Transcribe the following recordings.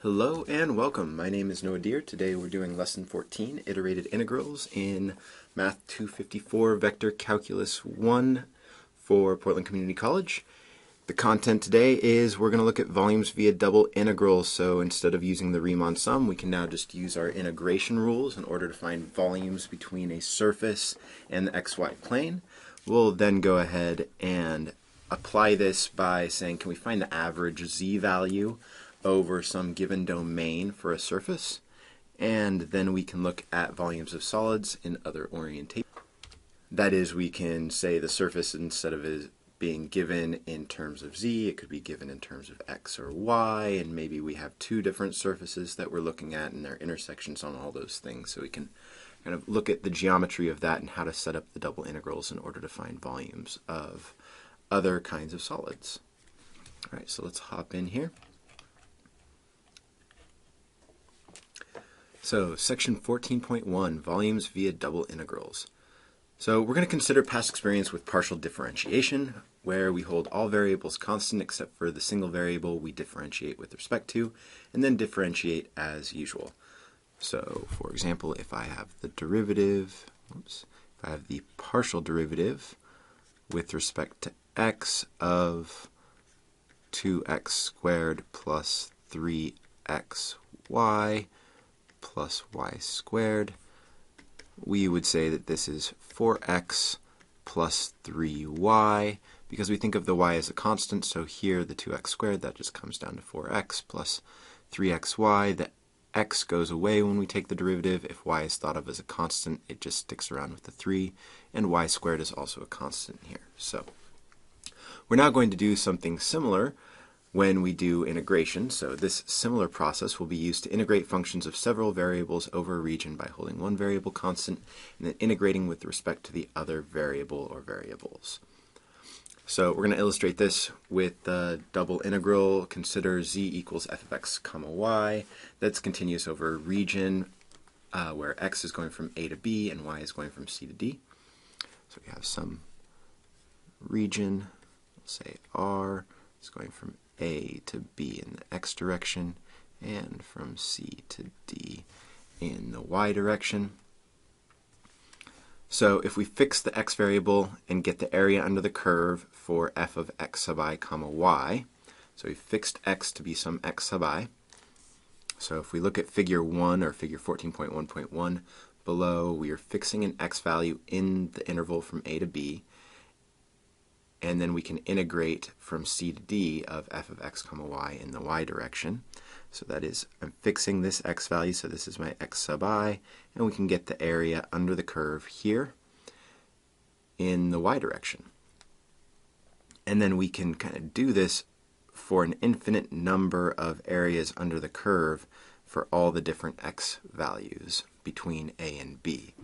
Hello and welcome. My name is Noah Deere. Today we're doing Lesson 14, Iterated Integrals in Math 254 Vector Calculus 1 for Portland Community College. The content today is we're going to look at volumes via double integrals. So instead of using the Riemann sum, we can now just use our integration rules in order to find volumes between a surface and the xy plane. We'll then go ahead and apply this by saying, can we find the average z value over some given domain for a surface? And then we can look at volumes of solids in other orientations. That is, we can say the surface, instead of it being given in terms of z, it could be given in terms of x or y, and maybe we have two different surfaces that we're looking at and their intersections on all those things. So we can kind of look at the geometry of that and how to set up the double integrals in order to find volumes of other kinds of solids. All right, so let's hop in here. So section 14.1, volumes via double integrals. So we're going to consider past experience with partial differentiation, where we hold all variables constant except for the single variable we differentiate with respect to, and then differentiate as usual. So for example, if I have the derivative, if I have the partial derivative with respect to x of 2x squared plus 3xy plus y squared, we would say that this is 4x plus 3y, because we think of the y as a constant, so here the 2x squared, that just comes down to 4x plus 3xy. The x goes away when we take the derivative. If y is thought of as a constant, it just sticks around with the 3, and y squared is also a constant here. So we're now going to do something similar when we do integration. So this similar process will be used to integrate functions of several variables over a region by holding one variable constant and then integrating with respect to the other variable or variables. So we're going to illustrate this with the double integral. Consider z equals f of x comma y. That's continuous over a region where x is going from a to b and y is going from c to d. So we have some region, let's say r, is going from a to b in the x direction, and from c to d in the y direction. So if we fix the x variable and get the area under the curve for f of x sub I comma y, so we fixed x to be some x sub I. So if we look at figure 1 or figure 14.1.1 below, we are fixing an x value in the interval from a to b, and then we can integrate from c to d of f of x comma y in the y direction. So that is, I'm fixing this x value, so this is my x sub I, and we can get the area under the curve here in the y direction. And then we can kind of do this for an infinite number of areas under the curve for all the different x values between a and b.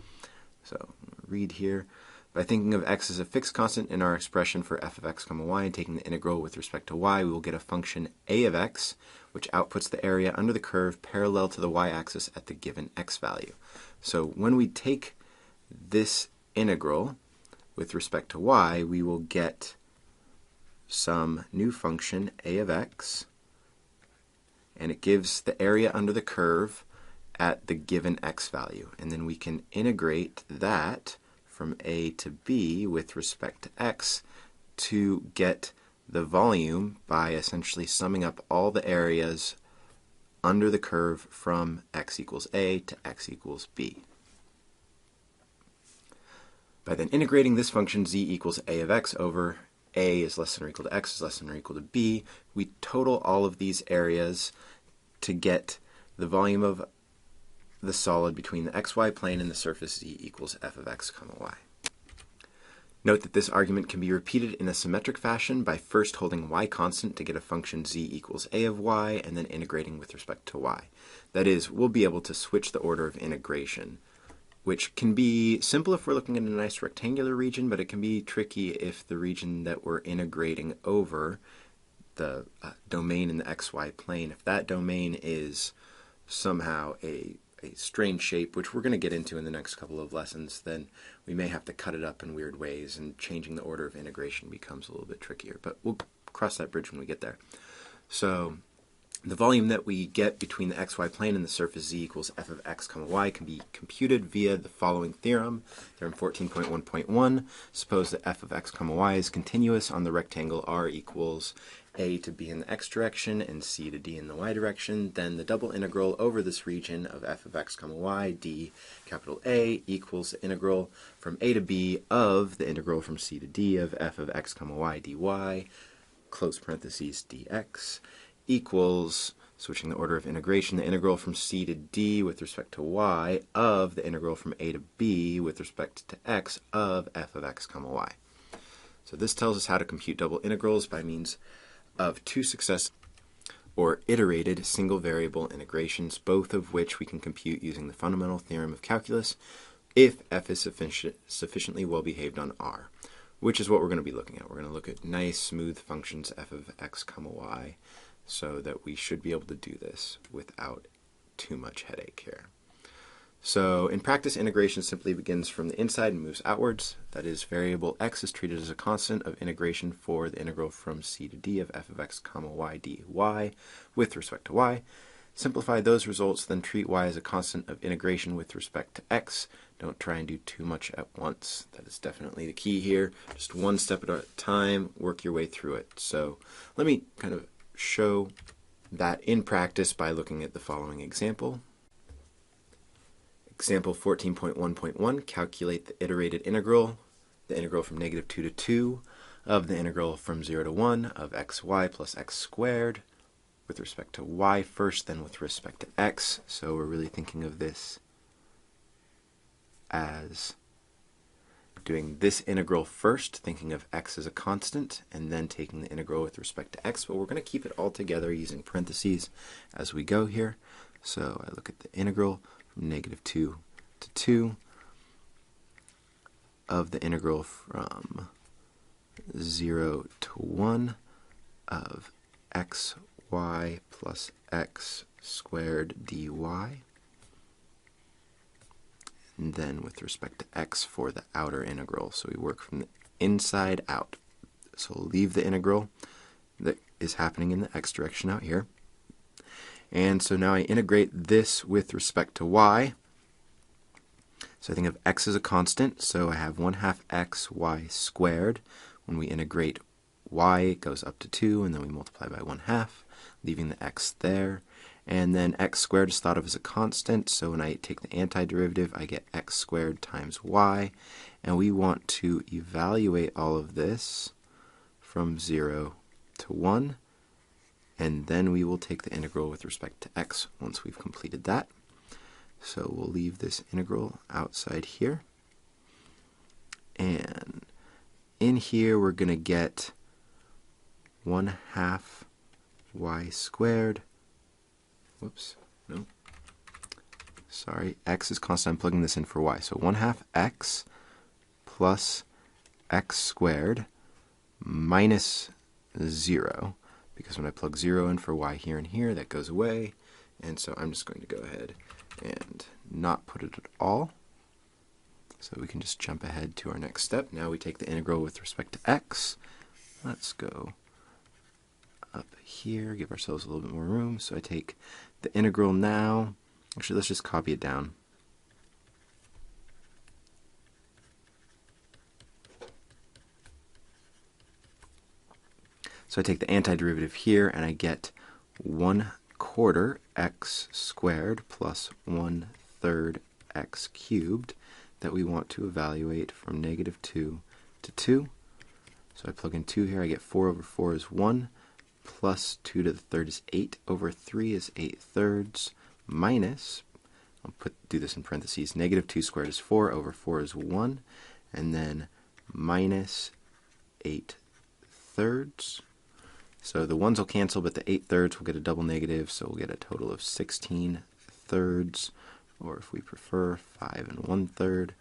So read here. By thinking of x as a fixed constant in our expression for f of x comma y and taking the integral with respect to y, we will get a function a of x, which outputs the area under the curve parallel to the y-axis at the given x value. So when we take this integral with respect to y, we will get some new function a of x, and it gives the area under the curve at the given x value. And then we can integrate that from a to b with respect to x to get the volume by essentially summing up all the areas under the curve from x equals a to x equals b. By then integrating this function z equals a of x over a is less than or equal to x is less than or equal to b, we total all of these areas to get the volume of the solid between the xy plane and the surface z equals f of x comma y. Note that this argument can be repeated in a symmetric fashion by first holding y constant to get a function z equals a of y and then integrating with respect to y. That is, we'll be able to switch the order of integration, which can be simple if we're looking at a nice rectangular region, but it can be tricky if the region that we're integrating over, the domain in the xy plane, if that domain is somehow a strange shape, which we're going to get into in the next couple of lessons, then we may have to cut it up in weird ways, and changing the order of integration becomes a little bit trickier. But we'll cross that bridge when we get there. So The volume that we get between the xy plane and the surface z equals f of x comma y can be computed via the following theorem, theorem 14.1.1. Suppose that f of x comma y is continuous on the rectangle r equals a to b in the x direction and c to d in the y direction. Then the double integral over this region of f of x comma y d capital A equals the integral from a to b of the integral from c to d of f of x comma y dy, close parentheses dx, equals, switching the order of integration, the integral from c to d with respect to y of the integral from a to b with respect to x of f of x comma y. So this tells us how to compute double integrals by means of two successive or iterated single variable integrations, both of which we can compute using the fundamental theorem of calculus if f is sufficiently well behaved on R, which is what we're going to be looking at. We're going to look at nice smooth functions f of x comma y, so that we should be able to do this without too much headache here. So in practice, integration simply begins from the inside and moves outwards. That is, variable x is treated as a constant of integration for the integral from c to d of f of x comma y dy with respect to y. Simplify those results, then treat y as a constant of integration with respect to x. Don't try and do too much at once. That is definitely the key here. Just one step at a time, work your way through it. So let me kind of show that in practice by looking at the following example. Example 14.1.1, calculate the iterated integral, the integral from -2 to 2 of the integral from 0 to 1 of xy plus x squared with respect to y first, then with respect to x. So we're really thinking of this as doing this integral first, thinking of x as a constant, and then taking the integral with respect to x, but we're going to keep it all together using parentheses as we go here. So I look at the integral from -2 to 2 of the integral from 0 to 1 of xy plus x squared dy, and then with respect to x for the outer integral. So we work from the inside out. So we'll leave the integral that is happening in the x direction out here. And so now I integrate this with respect to y. So I think of x as a constant, so I have 1/2 xy squared. When we integrate y, it goes up to 2, and then we multiply by 1/2, leaving the x there. And then x squared is thought of as a constant, so when I take the antiderivative, I get x squared times y. And we want to evaluate all of this from 0 to 1, and then we will take the integral with respect to x once we've completed that. So we'll leave this integral outside here. And in here, we're going to get 1/2 y squared. Whoops, no. Sorry, x is constant. I'm plugging this in for y. So 1/2 x plus x squared minus 0. Because when I plug 0 in for y here and here, that goes away. And so I'm just going to go ahead and not put it at all. So we can just jump ahead to our next step. Now we take the integral with respect to x. Let's go up here, give ourselves a little bit more room. So I take the integral now. Actually, let's just copy it down. So I take the antiderivative here, and I get 1/4 x squared plus 1/3 x cubed that we want to evaluate from -2 to 2. So I plug in 2 here, I get 4 over 4 is 1, plus 2 to the third is 8 over 3 is 8/3, minus, I'll do this in parentheses, -2 squared is 4 over 4 is 1, and then minus 8/3. So the 1s will cancel, but the 8/3 will get a double negative, so we'll get a total of 16/3, or if we prefer, 5 1/3.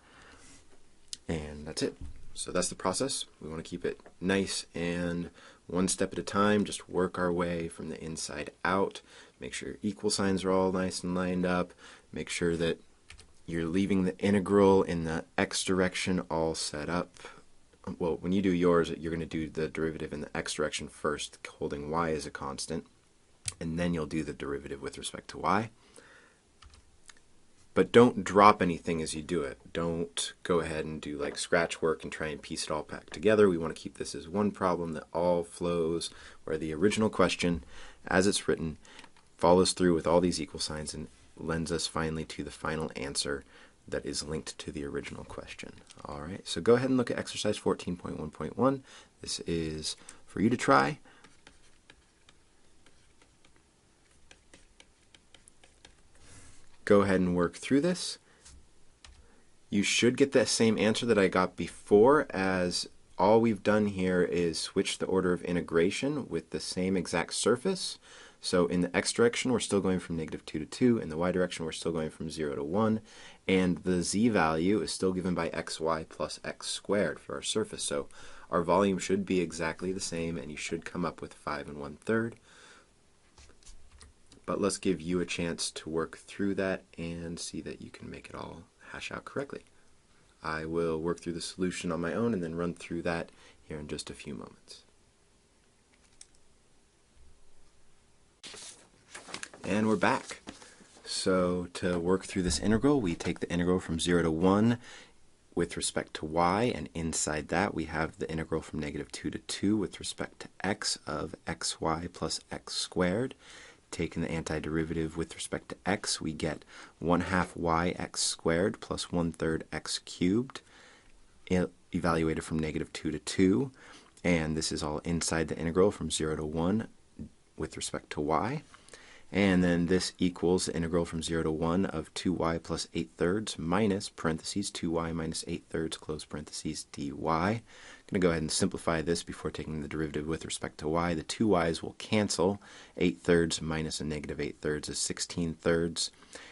And that's it. So that's the process. We want to keep it nice and one step at a time, just work our way from the inside out. Make sure your equal signs are all nice and lined up. Make sure that you're leaving the integral in the x direction all set up. Well, when you do yours, you're going to do the derivative in the x direction first, holding y as a constant. and then you'll do the derivative with respect to y. But don't drop anything as you do it. Don't go ahead and do like scratch work and try and piece it all back together. We want to keep this as one problem that all flows, where the original question, as it's written, follows through with all these equal signs and lends us finally to the final answer that is linked to the original question. All right, so go ahead and look at exercise 14.1.1. This is for you to try. Go ahead and work through this. You should get the same answer that I got before, as all we've done here is switch the order of integration with the same exact surface. So in the x direction, we're still going from -2 to 2. In the y direction, we're still going from 0 to 1. And the z value is still given by xy plus x squared for our surface. So our volume should be exactly the same, and you should come up with 5 1/3. But let's give you a chance to work through that and see that you can make it all hash out correctly. I will work through the solution on my own and then run through that here in just a few moments. And we're back. So to work through this integral, we take the integral from 0 to 1 with respect to y, and inside that we have the integral from -2 to 2 with respect to x of xy plus x squared. Taking the antiderivative with respect to x, we get 1/2 yx squared plus 1/3 x cubed, evaluated from -2 to 2. And this is all inside the integral from 0 to 1 with respect to y. And then this equals the integral from 0 to 1 of 2y plus 8/3 minus parentheses 2y minus 8/3 close parentheses dy. I'm going to go ahead and simplify this before taking the derivative with respect to y. The 2y's will cancel. 8/3 minus a -8/3 is 16/3.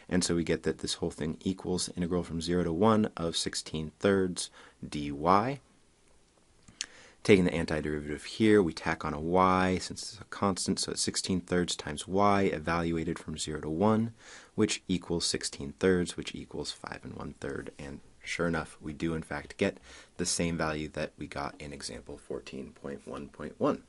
And so we get that this whole thing equals the integral from 0 to 1 of 16/3 dy. Taking the antiderivative here, we tack on a y since it's a constant, so it's 16/3 times y evaluated from 0 to 1, which equals 16/3, which equals 5 1/3. And sure enough, we do in fact get the same value that we got in example 14.1.1.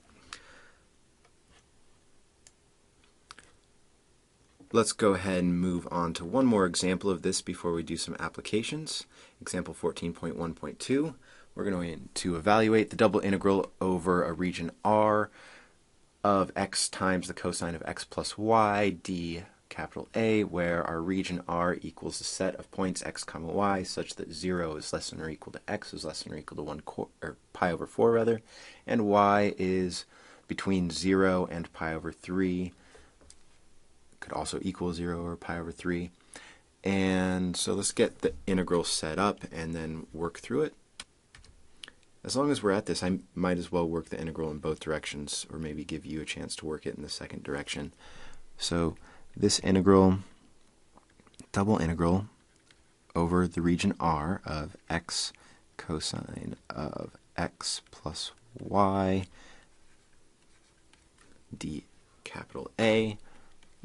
Let's go ahead and move on to one more example of this before we do some applications. Example 14.1.2. We're going to evaluate the double integral over a region R of x times the cosine of x plus y d capital A, where our region R equals the set of points x comma y such that 0 is less than or equal to x is less than or equal to 1 or pi over 4 rather, and y is between 0 and pi over 3. Could also equal 0 or pi over 3. And so let's get the integral set up and then work through it. As long as we're at this, I might as well work the integral in both directions, or maybe give you a chance to work it in the second direction. So this integral, double integral over the region R of x cosine of x plus y d capital A,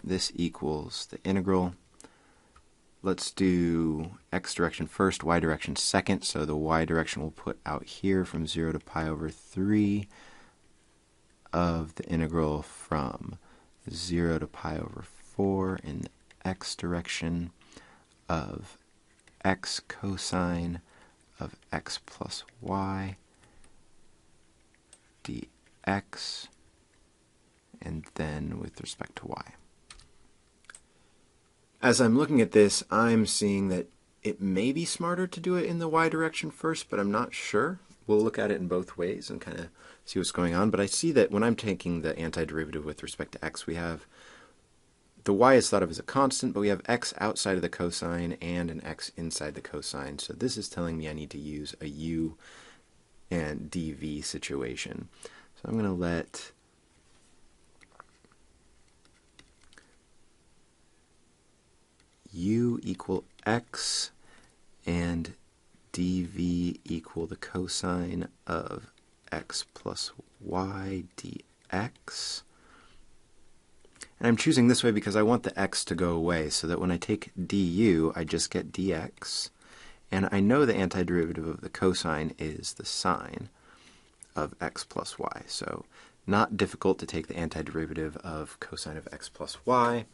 this equals the integral. Let's do x direction first, y direction second. So the y direction we'll put out here from 0 to pi over 3 of the integral from 0 to pi over 4 in the x direction of x cosine of x plus y dx, and then with respect to y. As I'm looking at this, I'm seeing that it may be smarter to do it in the y direction first, but I'm not sure. We'll look at it in both ways and kind of see what's going on. But I see that when I'm taking the antiderivative with respect to x, we have the y is thought of as a constant, but we have x outside of the cosine and an x inside the cosine. So this is telling me I need to use a u and dv situation. So I'm going to let u equal x and dv equal the cosine of x plus y dx. And I'm choosing this way because I want the x to go away, so that when I take du, I just get dx. And I know the antiderivative of the cosine is the sine of x plus y. So not difficult to take the antiderivative of cosine of x plus y.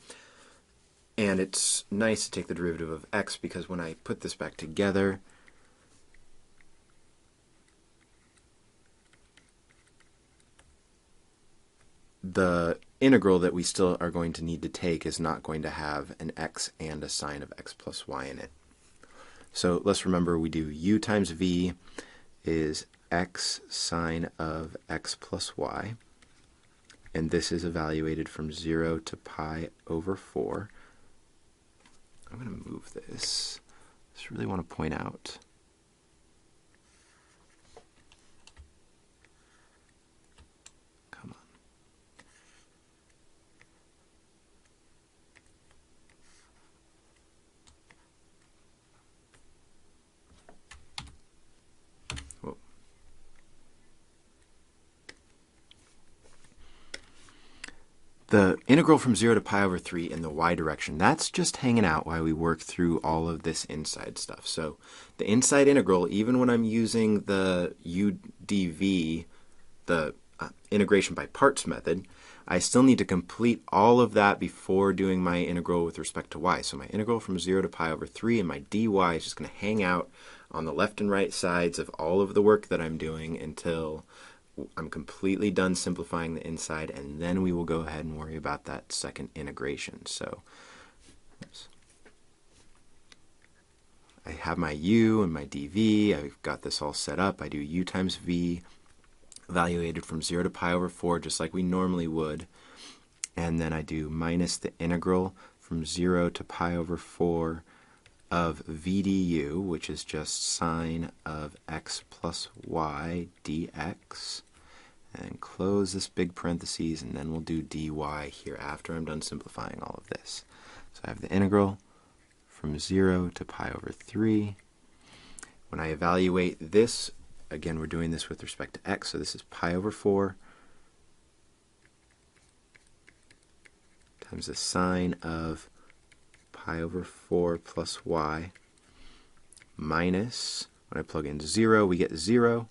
And it's nice to take the derivative of x because when I put this back together, the integral that we still are going to need to take is not going to have an x and a sine of x plus y in it. So let's remember we do u times v is x sine of x plus y, and this is evaluated from 0 to pi over 4. I'm going to move this. I just really want to point out the integral from 0 to pi over 3 in the y direction, that's just hanging out while we work through all of this inside stuff. So the inside integral, even when I'm using the UDV, the integration by parts method, I still need to complete all of that before doing my integral with respect to y. So my integral from 0 to pi over 3 and my dy is just going to hang out on the left and right sides of all of the work that I'm doing until I'm completely done simplifying the inside, and then we will go ahead and worry about that second integration. So I have my u and my dv. I've got this all set up. I do u times v evaluated from 0 to pi over 4 just like we normally would, and then I do minus the integral from 0 to pi over 4 of v du, which is just sine of x plus y dx, and close this big parentheses, and then we'll do dy here after I'm done simplifying all of this. So I have the integral from 0 to pi over 3. When I evaluate this, again we're doing this with respect to x, so this is pi over 4 times the sine of pi over 4 plus y minus, when I plug in 0, we get 0.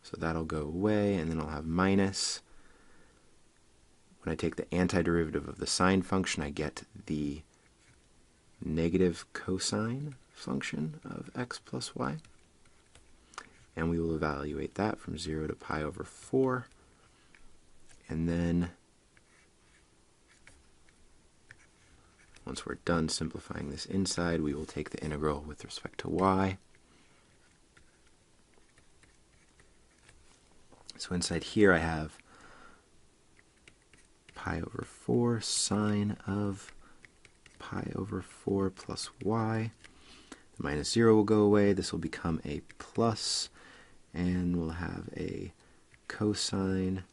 So that'll go away, and then I'll have minus. When I take the antiderivative of the sine function, I get the negative cosine function of x plus y. And we will evaluate that from 0 to pi over 4. And then once we're done simplifying this inside, we will take the integral with respect to y. So inside here I have pi over 4 sine of pi over 4 plus y. The minus 0 will go away. This will become a plus, and we'll have a cosine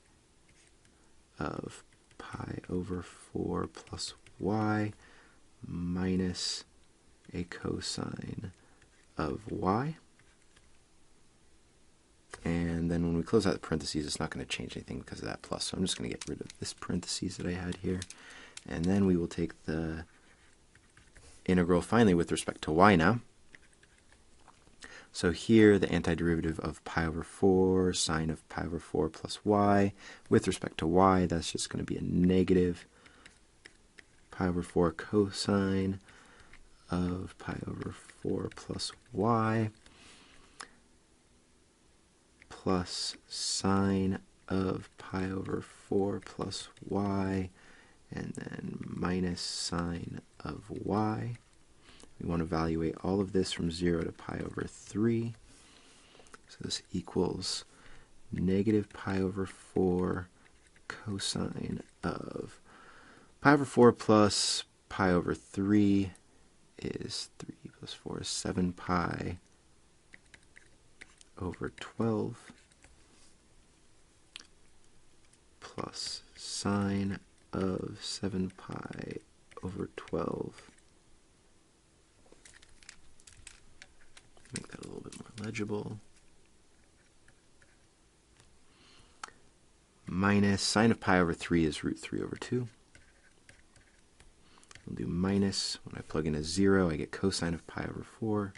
of pi over 4 plus y minus a cosine of y. And then when we close out the parentheses, it's not going to change anything because of that plus. So I'm just going to get rid of this parentheses that I had here. And then we will take the integral finally with respect to y now. So here the antiderivative of pi over 4 sine of pi over 4 plus y. With respect to y, that's just going to be a negative pi over 4 cosine of pi over 4 plus y plus sine of pi over 4 plus y, and then minus sine of y. We want to evaluate all of this from 0 to pi over 3. So this equals negative pi over 4 cosine of pi over 4 plus pi over 3 is 3 plus 4 is 7 pi over 12 plus sine of 7 pi over 12. Make that a little bit more legible. Minus sine of pi over 3 is root 3 over 2. We'll do minus. When I plug in a 0, I get cosine of pi over 4.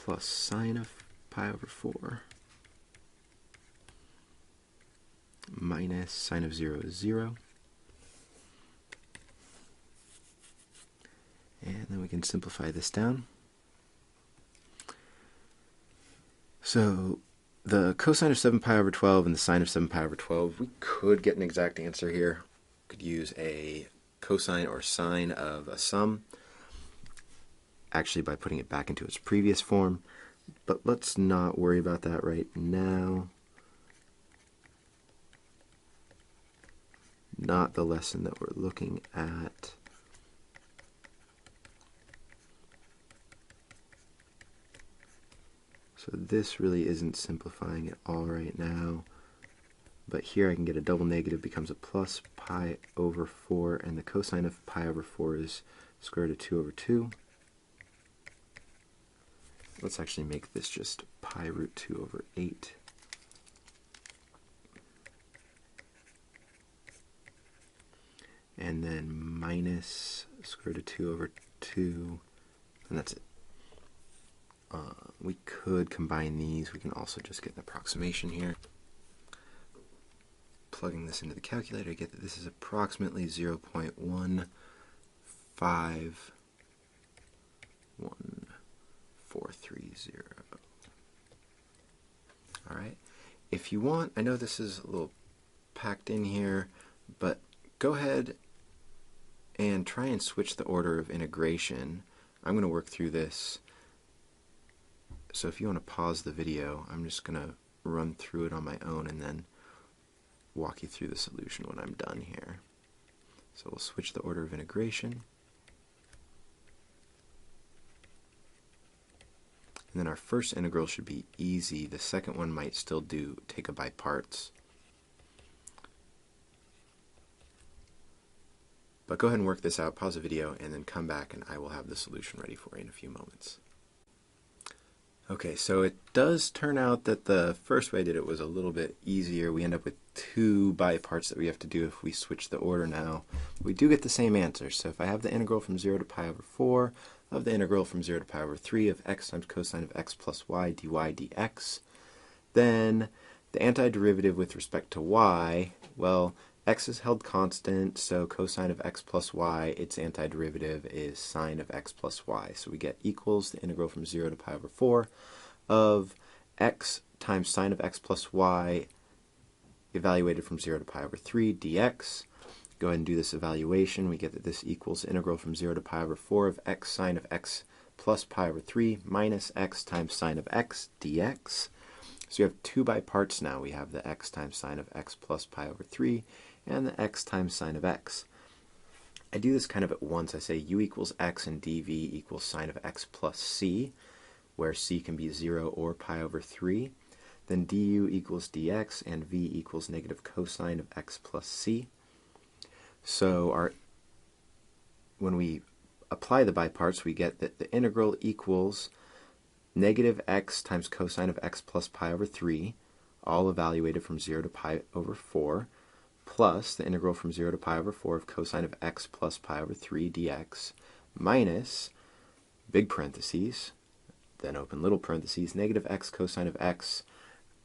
plus sine of pi over 4 minus sine of 0 is 0. And then we can simplify this down. So the cosine of 7 pi over 12 and the sine of 7 pi over 12, we could get an exact answer here. We could use a cosine or sine of a sum, actually by putting it back into its previous form. But let's not worry about that right now. Not the lesson that we're looking at. So this really isn't simplifying at all right now. But here I can get a double negative becomes a plus pi over 4, and the cosine of pi over 4 is square root of 2 over 2. Let's actually make this just pi root 2 over 8. And then minus square root of 2 over 2, and that's it. We could combine these. We can also just get an approximation here. Plugging this into the calculator, I get that this is approximately 0.15140. Alright, if you want, I know this is a little packed in here, but go ahead and try and switch the order of integration. I'm going to work through this. So if you want to pause the video, I'm just going to run through it on my own and then walk you through the solution when I'm done here. So we'll switch the order of integration. And then our first integral should be easy. The second one might still take a by parts. But go ahead and work this out, pause the video, and then come back and I will have the solution ready for you in a few moments. Okay, so it does turn out that the first way I did it was a little bit easier. We end up with 2 by parts that we have to do if we switch the order now. We do get the same answer. So if I have the integral from 0 to pi over 4 of the integral from 0 to pi over 3 of x times cosine of x plus y dy dx, then the antiderivative with respect to y, well, x is held constant, so cosine of x plus y, its antiderivative is sine of x plus y. So we get equals the integral from 0 to pi over 4 of x times sine of x plus y evaluated from 0 to pi over 3 dx. Go ahead and do this evaluation. We get that this equals the integral from 0 to pi over 4 of x sine of x plus pi over 3 minus x times sine of x dx. So we have 2 by parts now. We have the x times sine of x plus pi over 3 and the x times sine of x. I do this kind of at once. I say u equals x and dv equals sine of x plus c, where c can be 0 or pi over 3. Then du equals dx and v equals negative cosine of x plus c. So when we apply the by parts, we get that the integral equals negative x times cosine of x plus pi over 3, all evaluated from 0 to pi over 4, plus the integral from 0 to pi over 4 of cosine of x plus pi over 3 dx, minus, big parentheses, then open little parentheses, negative x cosine of x,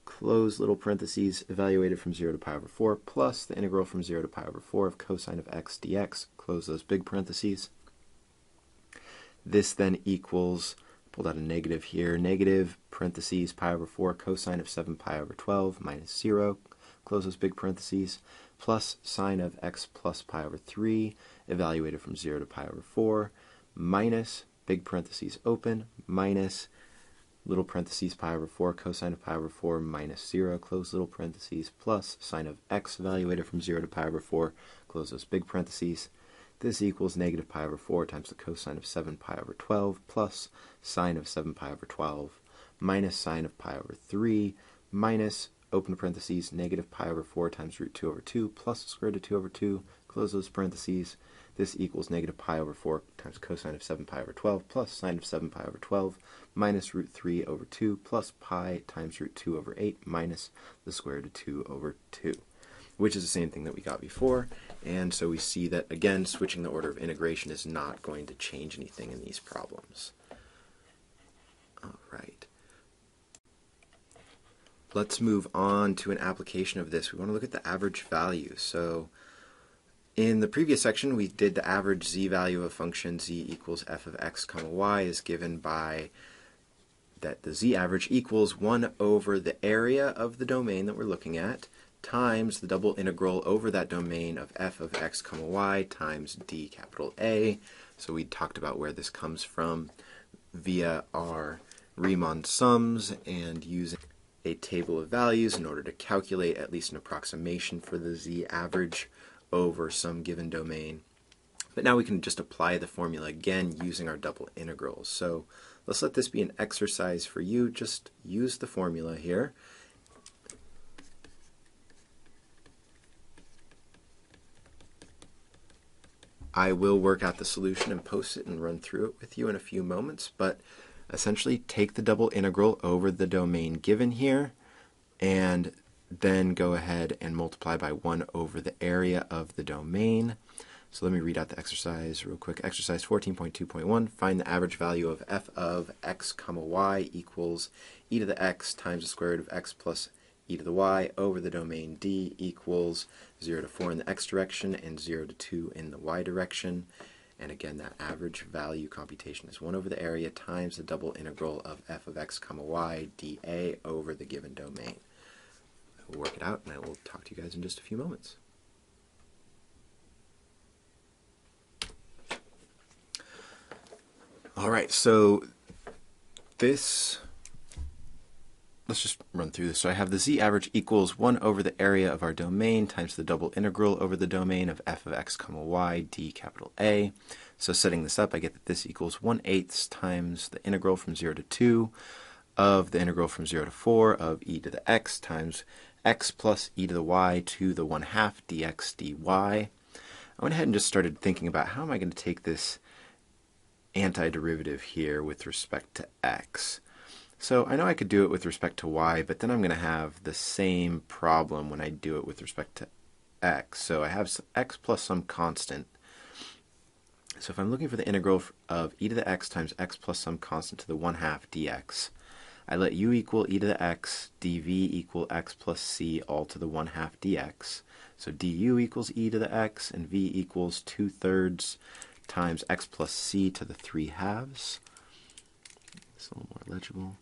close little parentheses, evaluated from 0 to pi over 4, plus the integral from 0 to pi over 4 of cosine of x dx, close those big parentheses. This then equals, pulled out a negative here, negative parentheses pi over 4 cosine of 7 pi over 12 minus 0, close those big parentheses, plus sine of x plus pi over 3, evaluated from 0 to pi over 4, minus, big parentheses open, minus, little parentheses pi over 4 cosine of pi over 4 minus 0, close little parentheses, plus sine of x evaluated from 0 to pi over 4, close those big parentheses. This equals negative pi over 4 times the cosine of 7 pi over 12 plus sine of 7 pi over 12 minus sine of pi over 3 minus, open parentheses, negative pi over 4 times root 2 over 2 plus the square root of 2 over 2, close those parentheses. This equals negative pi over 4 times cosine of 7 pi over 12 plus sine of 7 pi over 12 minus root 3 over 2 plus pi times root 2 over 8 minus the square root of 2 over 2, which is the same thing that we got before. And so we see that, again, switching the order of integration is not going to change anything in these problems. All right. let's move on to an application of this. We want to look at the average value. So in the previous section, we did the average z value of function z equals f of x comma y is given by that the z average equals 1 over the area of the domain that we're looking at times the double integral over that domain of f of x comma y times d capital A. So we talked about where this comes from via our Riemann sums and using a table of values in order to calculate at least an approximation for the z average over some given domain. But now we can just apply the formula again using our double integrals. So let's let this be an exercise for you. Just use the formula here. I will work out the solution and post it and run through it with you in a few moments, but essentially take the double integral over the domain given here and then go ahead and multiply by 1 over the area of the domain. So let me read out the exercise real quick. Exercise 14.2.1, find the average value of f of x comma y equals e to the x times the square root of x plus e to the y over the domain D equals 0 to 4 in the x direction and 0 to 2 in the y direction. And again, that average value computation is 1 over the area times the double integral of f of x comma y dA over the given domain. We'll work it out, and I will talk to you guys in just a few moments. All right, so let's just run through this. So I have the z average equals 1 over the area of our domain times the double integral over the domain of f of x comma y d capital A. So setting this up, I get that this equals 1/8 times the integral from 0 to 2 of the integral from 0 to 4 of e to the x times x plus e to the y to the 1/2 dx dy. I went ahead and just started thinking about how am I going to take this antiderivative here with respect to x. So I know I could do it with respect to y, but then I'm going to have the same problem when I do it with respect to x. So I have x plus some constant. So if I'm looking for the integral of e to the x times x plus some constant to the 1/2 dx, I let u equal e to the x, dv equal x plus c all to the 1/2 dx. So du equals e to the x, and v equals 2/3 times x plus c to the 3/2. It's a little more legible.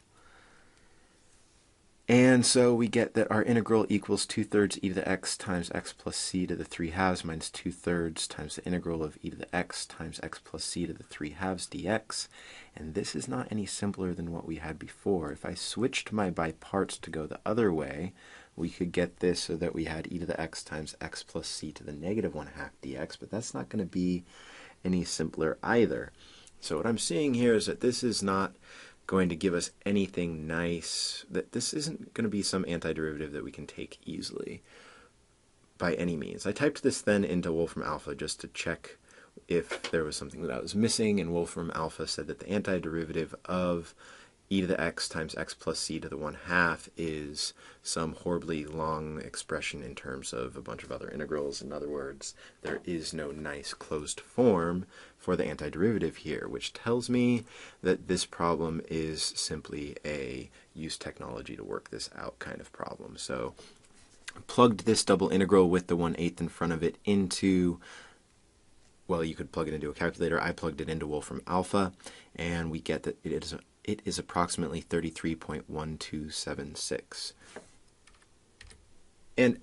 And so we get that our integral equals 2/3 e to the x times x plus c to the 3/2 minus 2/3 times the integral of e to the x times x plus c to the 3/2 dx. And this is not any simpler than what we had before. If I switched my by parts to go the other way, we could get this so that we had e to the x times x plus c to the negative 1/2 dx, but that's not going to be any simpler either. So what I'm seeing here is that this is not going to give us anything nice, that this isn't going to be some antiderivative that we can take easily by any means. I typed this then into Wolfram Alpha just to check if there was something that I was missing, and Wolfram Alpha said that the antiderivative of e to the x times x plus c to the 1/2 is some horribly long expression in terms of a bunch of other integrals. In other words, there is no nice closed form for the antiderivative here, which tells me that this problem is simply a use technology to work this out kind of problem. So I plugged this double integral with the 1/8 in front of it into, well, you could plug it into a calculator. I plugged it into Wolfram Alpha, and we get that it is approximately 33.1276. And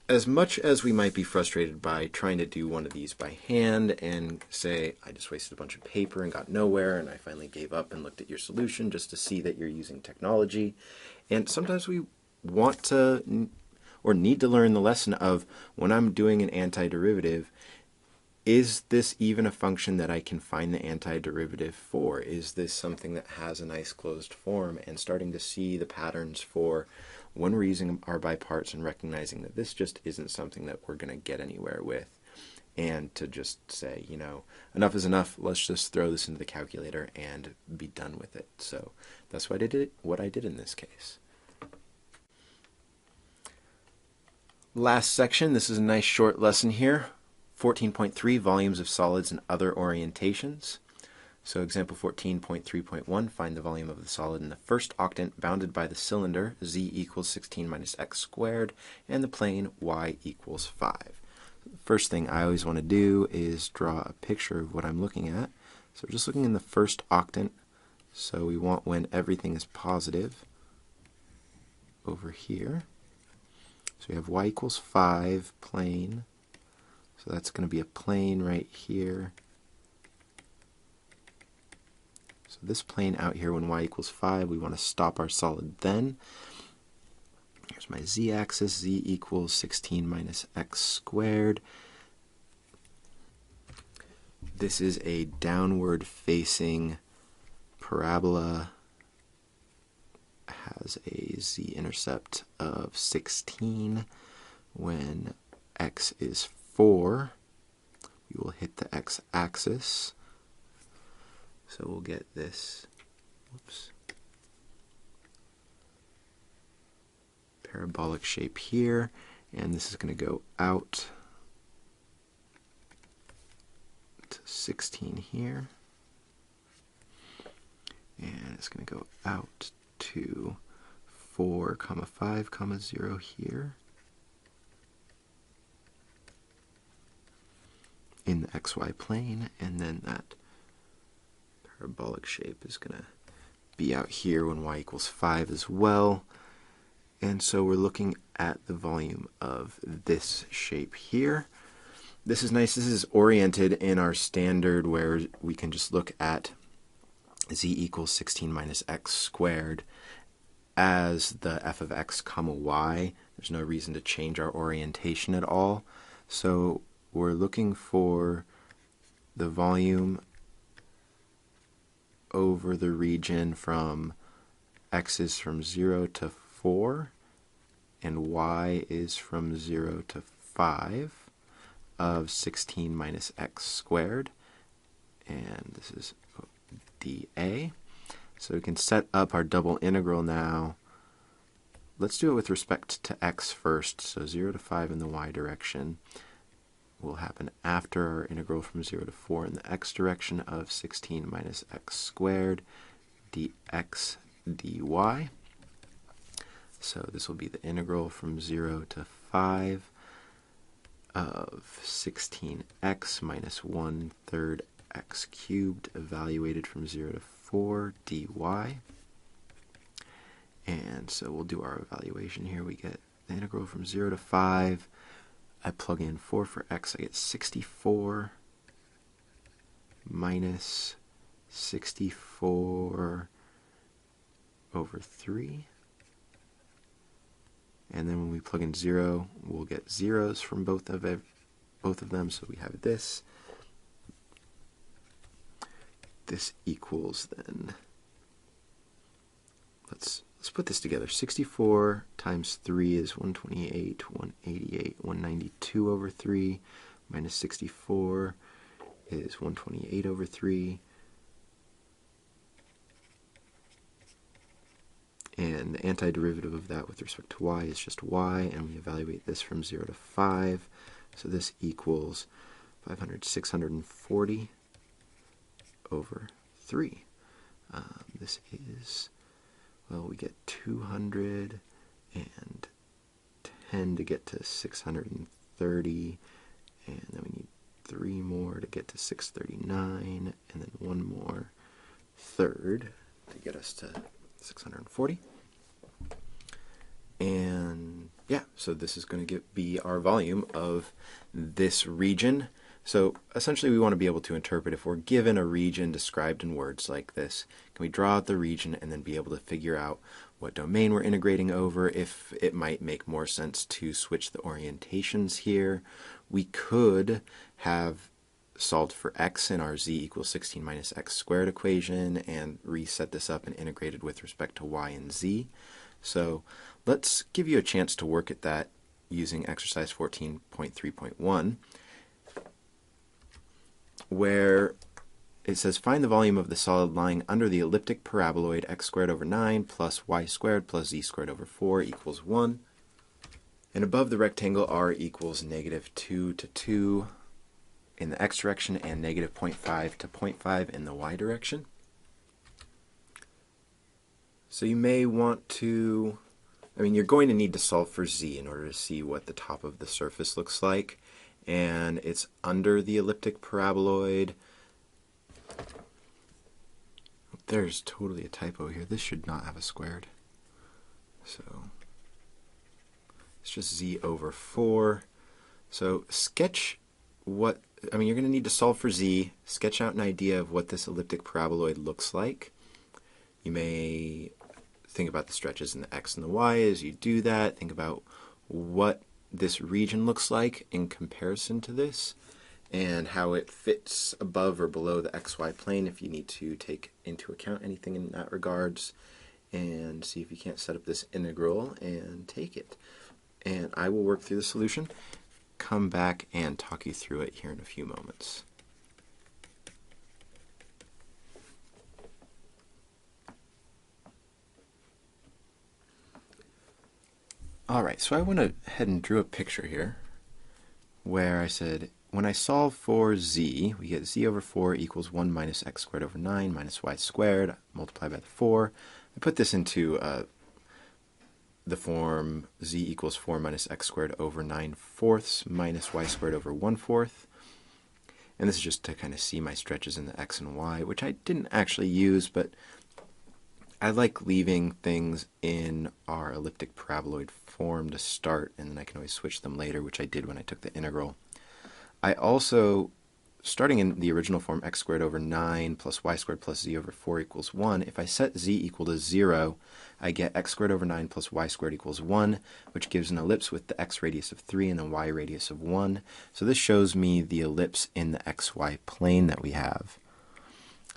as much as we might be frustrated by trying to do one of these by hand and say, I just wasted a bunch of paper and got nowhere, and I finally gave up and looked at your solution just to see that you're using technology, and sometimes we want to or need to learn the lesson of, when I'm doing an antiderivative, is this even a function that I can find the antiderivative for? Is this something that has a nice closed form? And starting to see the patterns for when we're using our by parts and recognizing that this just isn't something that we're going to get anywhere with. And to just say, you know, enough is enough, let's just throw this into the calculator and be done with it. So that's what I did in this case. Last section, this is a nice short lesson here. 14.3, volumes of solids and other orientations. So example 14.3.1, find the volume of the solid in the first octant bounded by the cylinder z equals 16 minus x squared and the plane y equals 5. First thing I always want to do is draw a picture of what I'm looking at. So we're just looking in the first octant, so we want when everything is positive over here. So we have y equals 5 plane, so that's going to be a plane right here. So this plane out here when y equals 5, we want to stop our solid then. Here's my z-axis, z equals 16 minus x squared. This is a downward facing parabola, has a z-intercept of 16. When x is 4, we will hit the x-axis. So we'll get this, parabolic shape here, and this is going to go out to 16 here, and it's going to go out to 4, 5, 0 here in the xy plane, and then that parabolic shape is going to be out here when y equals 5 as well. And so we're looking at the volume of this shape here. This is nice. This is oriented in our standard where we can just look at z equals 16 minus x squared as the f of x comma y. There's no reason to change our orientation at all. So we're looking for the volume over the region from x is from 0 to 4 and y is from 0 to 5 of 16 minus x squared, and this is dA. So we can set up our double integral now. Let's do it with respect to x first, so 0 to 5 in the y direction will happen after our integral from 0 to 4 in the x direction of 16 minus x squared dx dy. So this will be the integral from 0 to 5 of 16x minus 1/3 x cubed evaluated from 0 to 4 dy. And so we'll do our evaluation here. We get the integral from 0 to 5. I plug in 4 for x, I get 64 minus 64 over 3. And then when we plug in 0, we'll get zeros from both of them, so we have this. This equals then, let's put this together. 64 times 3 is 128, 188, 192 over 3, minus 64 is 128 over 3. And the antiderivative of that with respect to y is just y, and we evaluate this from 0 to 5. So this equals 640 over 3. This is, well, we get 210 to get to 630, and then we need 3 more to get to 639, and then 1 more third to get us to 640. And yeah, so this is going to be our volume of this region. So essentially we want to be able to interpret if we're given a region described in words like this, can we draw out the region and then be able to figure out what domain we're integrating over, if it might make more sense to switch the orientations here. We could have solved for x in our z equals 16 minus x squared equation and reset this up and integrated with respect to y and z. So let's give you a chance to work at that using exercise 14.3.1, where it says find the volume of the solid lying under the elliptic paraboloid x squared over 9 plus y squared plus z squared over 4 equals 1. And above the rectangle r equals -2 to 2, in the x direction and negative 0.5 to 0.5 in the y direction. So you may want to, you're going to need to solve for z in order to see what the top of the surface looks like. And it's under the elliptic paraboloid. There's totally a typo here. This should not have a squared. So it's just z over 4. So sketch what, you're going to need to solve for z, sketch out an idea of what this elliptic paraboloid looks like. You may think about the stretches in the x and the y as you do that. Think about what this region looks like in comparison to this, and how it fits above or below the xy plane if you need to take into account anything in that regards, and see if you can't set up this integral and take it. And I will work through the solution, come back and talk you through it here in a few moments. Alright, so I went ahead and drew a picture here where I said, when I solve for z, we get z over 4 equals 1 minus x squared over 9 minus y squared multiplied by the 4. I put this into the form z equals 4 minus x squared over 9/4 minus y squared over 1/4. And this is just to kind of see my stretches in the x and y, which I didn't actually use, but I like leaving things in our elliptic paraboloid form to start, and then I can always switch them later, which I did when I took the integral. I also, starting in the original form, x squared over 9 plus y squared plus z over 4 equals 1, if I set z equal to 0, I get x squared over 9 plus y squared equals 1, which gives an ellipse with the x radius of 3 and the y radius of 1. So this shows me the ellipse in the xy plane that we have.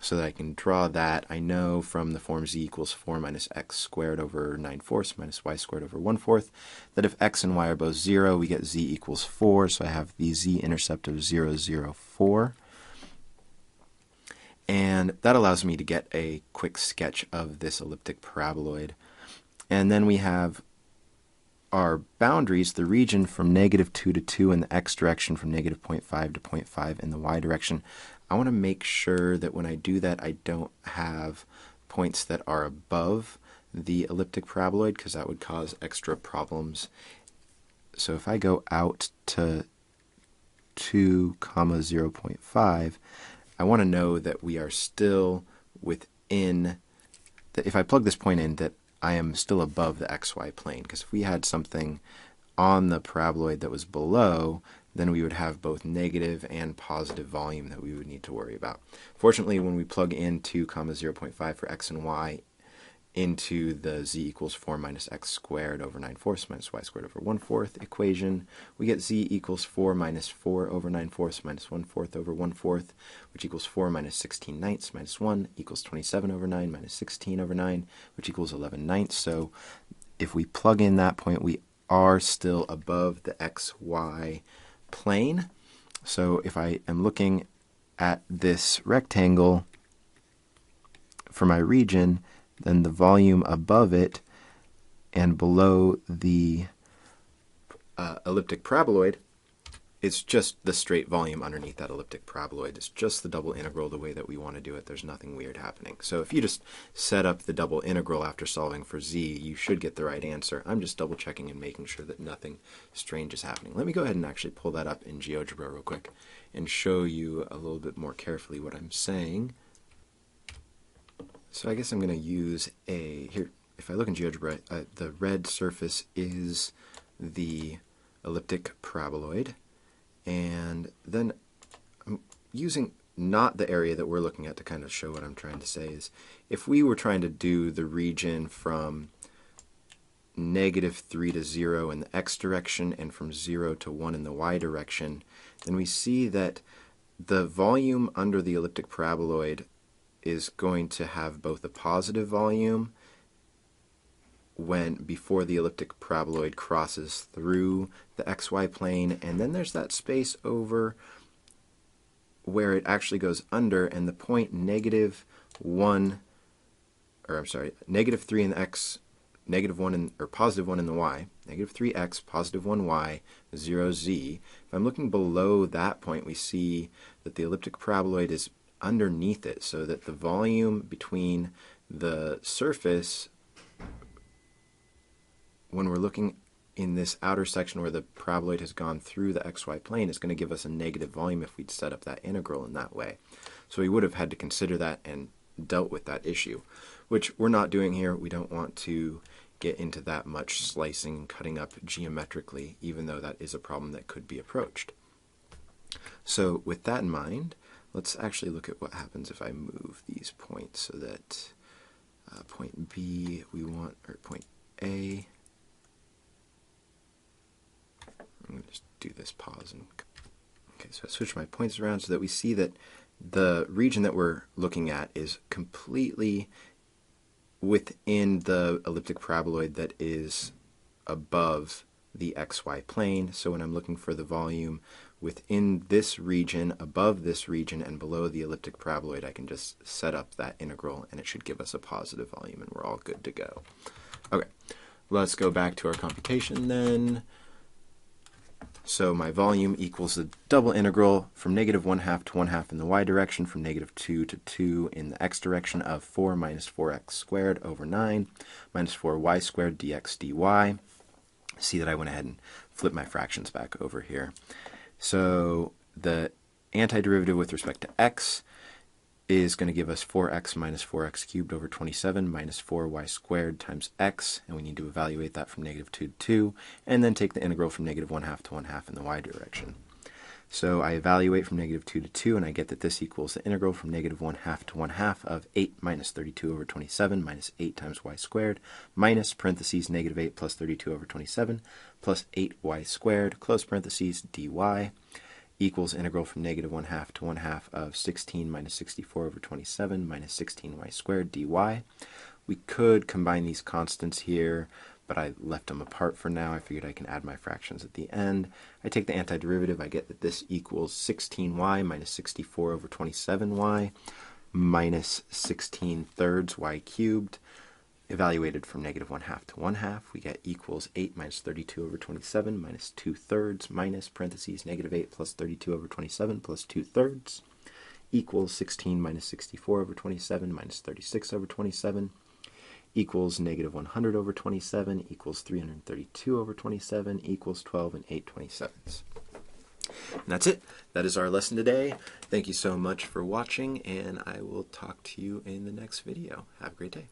So that I can draw that, I know from the form z equals 4 minus x squared over 9/4 minus y squared over 1/4 that if x and y are both 0, we get z equals 4. So I have the z-intercept of 0, 0, 4. And that allows me to get a quick sketch of this elliptic paraboloid. And then we have our boundaries, the region from -2 to 2 in the x direction, from -0.5 to 0.5 in the y direction. I want to make sure that when I do that, I don't have points that are above the elliptic paraboloid, because that would cause extra problems. So if I go out to 2, 0.5, I want to know that we are still within, that if I plug this point in, that I am still above the xy plane, because if we had something on the paraboloid that was below, then we would have both negative and positive volume that we would need to worry about. Fortunately, when we plug in 2, 0.5 for x and y into the z equals 4 minus x squared over 9/4 minus y squared over 1/4 equation, we get z equals 4 minus 4 over 9/4 minus 1/4 over 1/4, which equals 4 minus 16/9 minus 1 equals 27 over 9 minus 16 over 9, which equals 11/9. So if we plug in that point, we are still above the xy plane. So if I am looking at this rectangle for my region, then the volume above it and below the elliptic paraboloid is just the straight volume underneath that elliptic paraboloid. It's just the double integral the way that we want to do it. There's nothing weird happening. So if you just set up the double integral after solving for z, you should get the right answer. I'm just double checking and making sure that nothing strange is happening. Let me go ahead and actually pull that up in GeoGebra real quick and show you a little bit more carefully what I'm saying. So I guess I'm going to use here, if I look in GeoGebra, the red surface is the elliptic paraboloid. And then I'm using not the area that we're looking at to kind of show what I'm trying to say is, if we were trying to do the region from -3 to 0 in the x direction and from 0 to 1 in the y direction, then we see that the volume under the elliptic paraboloid is going to have both a positive volume before the elliptic paraboloid crosses through the xy plane, and then there's that space over where it actually goes under, and the point -3 in the x, negative 1 in, or positive 1 in the y, negative 3x, positive 1y, 0z. If I'm looking below that point, we see that the elliptic paraboloid is underneath it, so that the volume between the surface, when we're looking in this outer section where the paraboloid has gone through the xy plane, is going to give us a negative volume if we'd set up that integral in that way. So we would have had to consider that and dealt with that issue, which we're not doing here. We don't want to get into that much slicing and cutting up geometrically, even though that is a problem that could be approached. So with that in mind, let's actually look at what happens if I move these points so that point B we want, or point A, I'm going to just do this pause. Okay, so I switch my points around so that we see that the region that we're looking at is completely within the elliptic paraboloid that is above the xy plane. So when I'm looking for the volume within this region, above this region, and below the elliptic paraboloid, I can just set up that integral and it should give us a positive volume and we're all good to go. Okay, let's go back to our computation then. So my volume equals the double integral from negative 1/2 to 1/2 in the y direction, from negative 2 to 2 in the x direction, of 4 minus 4x squared over 9 minus 4y squared dx dy. See that I went ahead and flipped my fractions back over here. So the antiderivative with respect to x is going to give us 4x minus 4x cubed over 27 minus 4y squared times x, and we need to evaluate that from negative 2 to 2, and then take the integral from negative 1/2 to 1/2 in the y direction. So I evaluate from negative 2 to 2, and I get that this equals the integral from negative 1/2 to 1/2 of 8 minus 32 over 27 minus 8 times y squared minus parentheses negative 8 plus 32 over 27 plus 8y squared close parentheses dy equals integral from negative 1/2 to 1/2 of 16 minus 64 over 27 minus 16y squared dy. We could combine these constants here, but I left them apart for now. I figured I can add my fractions at the end. I take the antiderivative. I get that this equals 16y minus 64 over 27y minus 16 thirds y cubed. Evaluated from negative 1/2 to 1/2, we get equals 8 minus 32 over 27 minus 2 thirds minus parentheses negative 8 plus 32 over 27 plus 2 thirds equals 16 minus 64 over 27 minus 36 over 27 equals negative 100 over 27 equals 332 over 27 equals 12 and 8/27. And that's it. That is our lesson today. Thank you so much for watching, and I will talk to you in the next video. Have a great day.